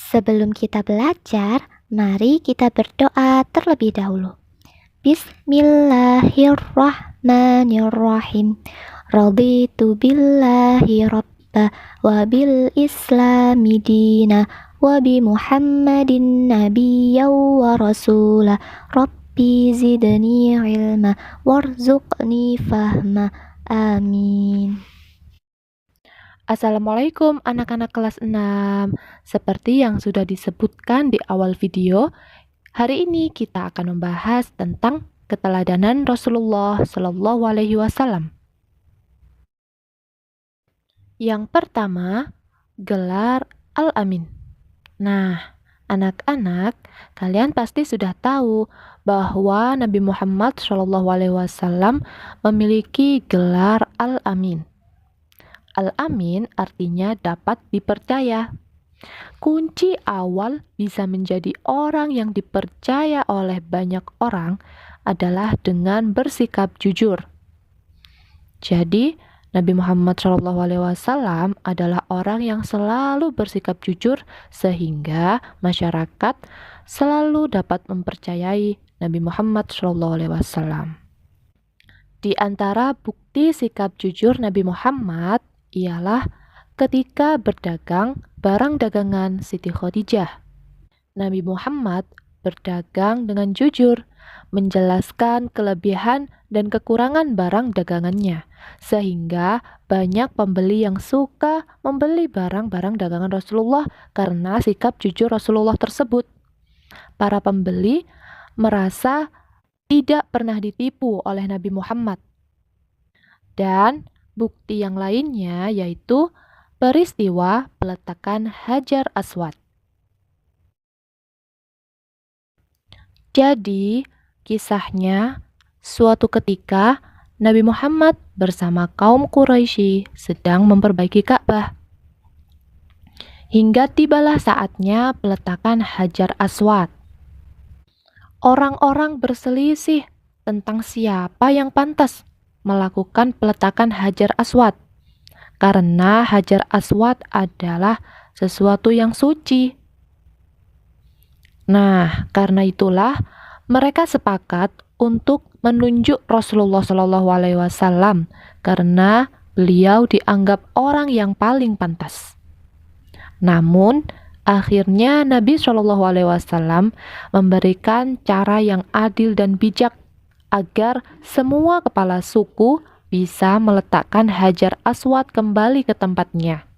Sebelum kita belajar, mari kita berdoa terlebih dahulu. Bismillahirrahmanirrahim. Raditu billahi rabba wa bil islami dina wa bi Muhammadin nabiyya wa rasula. Rabbi zidni ilma warzuqni fahma. Amin. Assalamualaikum anak-anak kelas 6. Seperti yang sudah disebutkan di awal video, hari ini kita akan membahas tentang keteladanan Rasulullah Shallallahu Alaihi Wasallam. Yang pertama, gelar Al-Amin. Nah, anak-anak, kalian pasti sudah tahu bahwa Nabi Muhammad Shallallahu Alaihi Wasallam memiliki gelar Al-Amin. Al-Amin artinya dapat dipercaya. Kunci awal bisa menjadi orang yang dipercaya oleh banyak orang adalah dengan bersikap jujur. Jadi, Nabi Muhammad SAW adalah orang yang selalu bersikap jujur sehingga masyarakat selalu dapat mempercayai Nabi Muhammad SAW. Di antara bukti sikap jujur Nabi Muhammad ialah ketika berdagang barang dagangan Siti Khadijah. Nabi Muhammad berdagang dengan jujur, menjelaskan kelebihan dan kekurangan barang dagangannya, sehingga banyak pembeli yang suka membeli barang-barang dagangan Rasulullah karena sikap jujur Rasulullah tersebut. Para pembeli merasa tidak pernah ditipu oleh Nabi Muhammad. Dan bukti yang lainnya yaitu peristiwa peletakan Hajar Aswad. Jadi, kisahnya suatu ketika Nabi Muhammad bersama kaum Quraisy sedang memperbaiki Ka'bah. Hingga tibalah saatnya peletakan Hajar Aswad. Orang-orang berselisih tentang siapa yang pantas melakukan peletakan Hajar Aswad, karena Hajar Aswad adalah sesuatu yang suci. Nah, karena itulah mereka sepakat untuk menunjuk Rasulullah SAW karena beliau dianggap orang yang paling pantas. Namun, akhirnya Nabi SAW memberikan cara yang adil dan bijak agar semua kepala suku bisa meletakkan Hajar Aswad kembali ke tempatnya,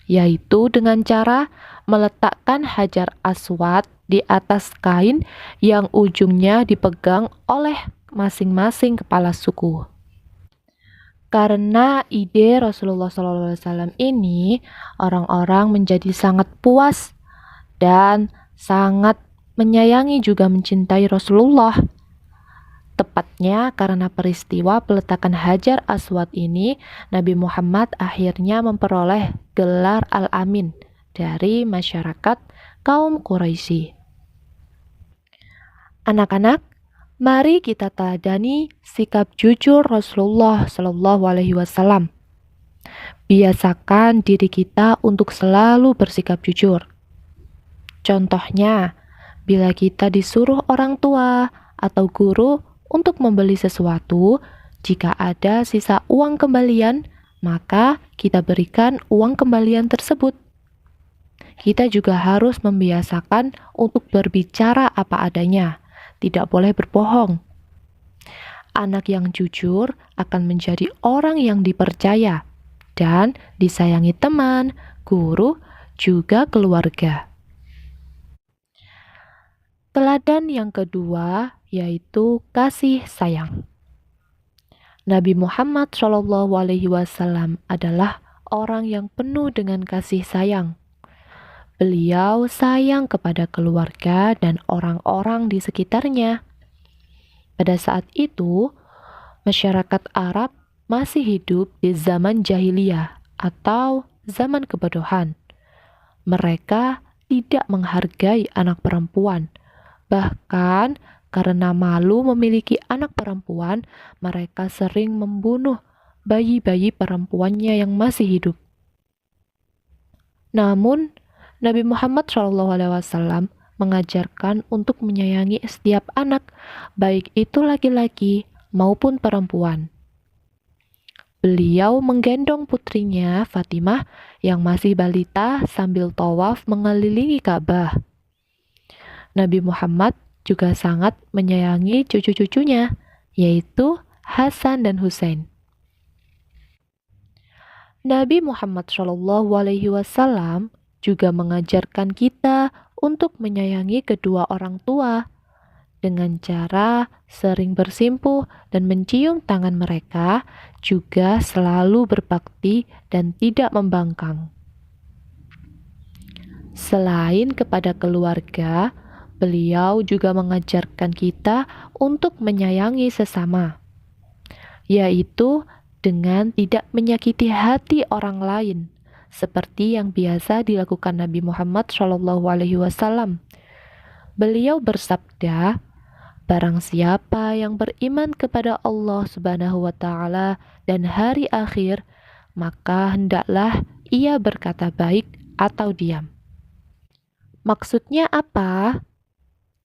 yaitu dengan cara meletakkan Hajar Aswad di atas kain yang ujungnya dipegang oleh masing-masing kepala suku. Karena ide Rasulullah SAW ini, orang-orang menjadi sangat puas dan sangat menyayangi juga mencintai Rasulullah. Tepatnya karena peristiwa peletakan Hajar Aswad ini, Nabi Muhammad akhirnya memperoleh gelar Al-Amin dari masyarakat kaum Quraisy. Anak-anak, mari kita teladani sikap jujur Rasulullah SAW. Biasakan diri kita untuk selalu bersikap jujur. Contohnya, bila kita disuruh orang tua atau guru untuk membeli sesuatu, jika ada sisa uang kembalian, maka kita berikan uang kembalian tersebut. Kita juga harus membiasakan untuk berbicara apa adanya, tidak boleh berbohong. Anak yang jujur akan menjadi orang yang dipercaya dan disayangi teman, guru, juga keluarga. Teladan yang kedua yaitu kasih sayang. Nabi Muhammad SAW adalah orang yang penuh dengan kasih sayang. Beliau sayang kepada keluarga dan orang-orang di sekitarnya. Pada saat itu, masyarakat Arab masih hidup di zaman jahiliyah atau zaman kebodohan. Mereka tidak menghargai anak perempuan. Bahkan karena malu memiliki anak perempuan, mereka sering membunuh bayi-bayi perempuannya yang masih hidup. Namun, Nabi Muhammad SAW mengajarkan untuk menyayangi setiap anak, baik itu laki-laki maupun perempuan. Beliau menggendong putrinya Fatimah yang masih balita sambil tawaf mengelilingi Ka'bah. Nabi Muhammad juga sangat menyayangi cucu-cucunya, yaitu Hasan dan Husain. Nabi Muhammad SAW juga mengajarkan kita untuk menyayangi kedua orang tua dengan cara sering bersimpuh dan mencium tangan mereka, juga selalu berbakti dan tidak membangkang. Selain kepada keluarga, beliau juga mengajarkan kita untuk menyayangi sesama, yaitu dengan tidak menyakiti hati orang lain, seperti yang biasa dilakukan Nabi Muhammad SAW. Beliau bersabda, "Barang siapa yang beriman kepada Allah Subhanahu wa Ta'ala dan hari akhir, maka hendaklah ia berkata baik atau diam." Maksudnya apa?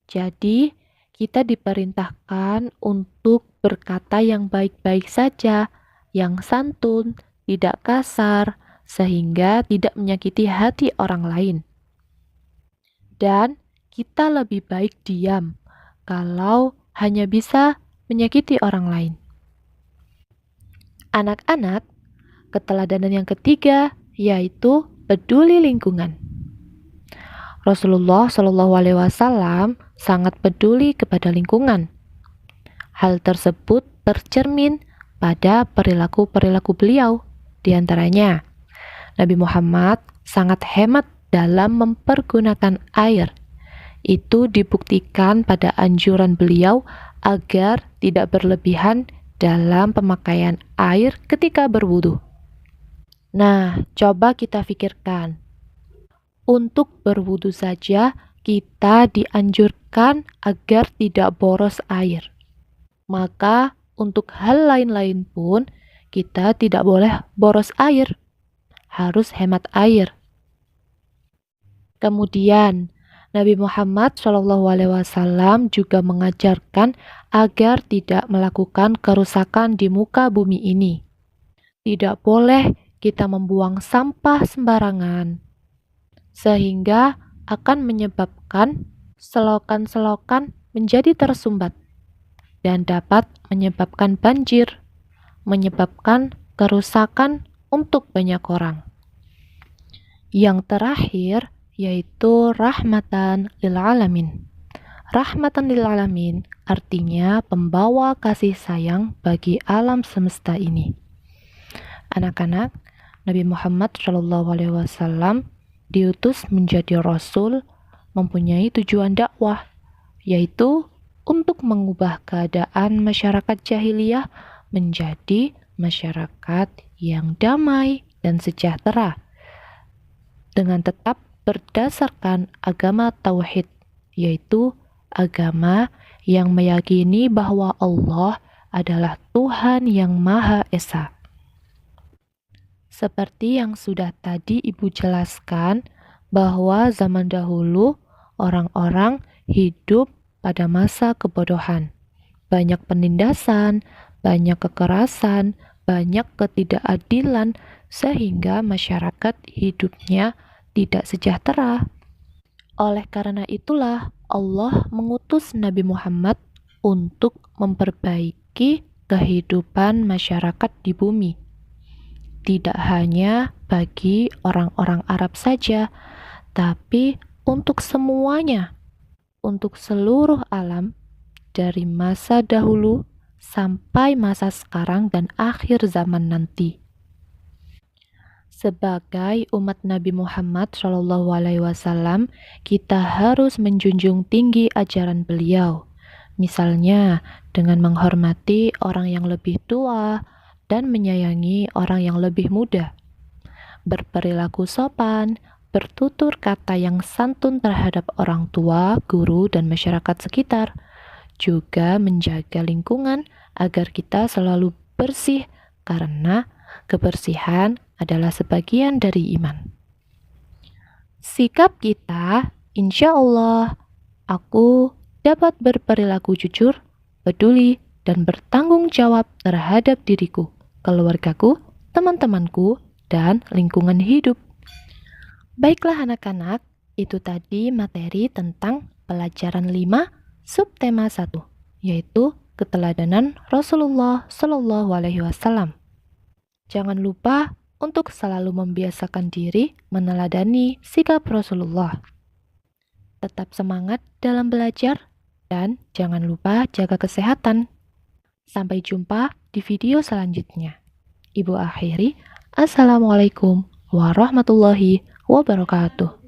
Jadi, kita diperintahkan untuk berkata yang baik-baik saja, yang santun, tidak kasar, sehingga tidak menyakiti hati orang lain. Dan kita lebih baik diam kalau hanya bisa menyakiti orang lain. Anak-anak, keteladanan yang ketiga yaitu peduli lingkungan. Rasulullah SAW sangat peduli kepada lingkungan. Hal tersebut tercermin pada perilaku-perilaku beliau. Di antaranya, Nabi Muhammad sangat hemat dalam mempergunakan air. Itu dibuktikan pada anjuran beliau agar tidak berlebihan dalam pemakaian air ketika berwudu. Nah, coba kita pikirkan. Untuk berwudu saja, kita dianjurkan agar tidak boros air. Maka, untuk hal lain-lain pun, kita tidak boleh boros air. Harus hemat air. Kemudian, Nabi Muhammad SAW juga mengajarkan agar tidak melakukan kerusakan di muka bumi ini. Tidak boleh kita membuang sampah sembarangan, sehingga akan menyebabkan selokan-selokan menjadi tersumbat dan dapat menyebabkan banjir, menyebabkan kerusakan untuk banyak orang. Yang terakhir yaitu rahmatan lil alamin. Rahmatan lil alamin artinya pembawa kasih sayang bagi alam semesta ini. Anak-anak, Nabi Muhammad SAW diutus menjadi rasul, mempunyai tujuan dakwah, yaitu untuk mengubah keadaan masyarakat jahiliyah menjadi masyarakat yang damai dan sejahtera, dengan tetap berdasarkan agama tauhid, yaitu agama yang meyakini bahwa Allah adalah Tuhan yang Maha Esa. Seperti yang sudah tadi Ibu jelaskan, bahwa zaman dahulu orang-orang hidup pada masa kebodohan. Banyak penindasan, banyak kekerasan, banyak ketidakadilan, sehingga masyarakat hidupnya tidak sejahtera. Oleh karena itulah Allah mengutus Nabi Muhammad untuk memperbaiki kehidupan masyarakat di bumi. Tidak hanya bagi orang-orang Arab saja, tapi untuk semuanya, untuk seluruh alam, dari masa dahulu sampai masa sekarang dan akhir zaman nanti. Sebagai umat Nabi Muhammad SAW, kita harus menjunjung tinggi ajaran beliau. Misalnya, dengan menghormati orang yang lebih tua dan menyayangi orang yang lebih muda. Berperilaku sopan, bertutur kata yang santun terhadap orang tua, guru, dan masyarakat sekitar. Juga menjaga lingkungan agar kita selalu bersih, karena kebersihan adalah sebagian dari iman. sikap kita, insya Allah, aku dapat berperilaku jujur, peduli, dan bertanggung jawab terhadap diriku, keluargaku, teman-temanku, dan lingkungan hidup. Baiklah anak-anak, itu tadi materi tentang pelajaran 5 subtema 1, yaitu keteladanan Rasulullah Shallallahu Alaihi Wasallam. Jangan lupa untuk selalu membiasakan diri meneladani sikap Rasulullah. Tetap semangat dalam belajar dan jangan lupa jaga kesehatan. Sampai jumpa di video selanjutnya. Ibu akhiri, Assalamualaikum warahmatullahi wabarakatuh.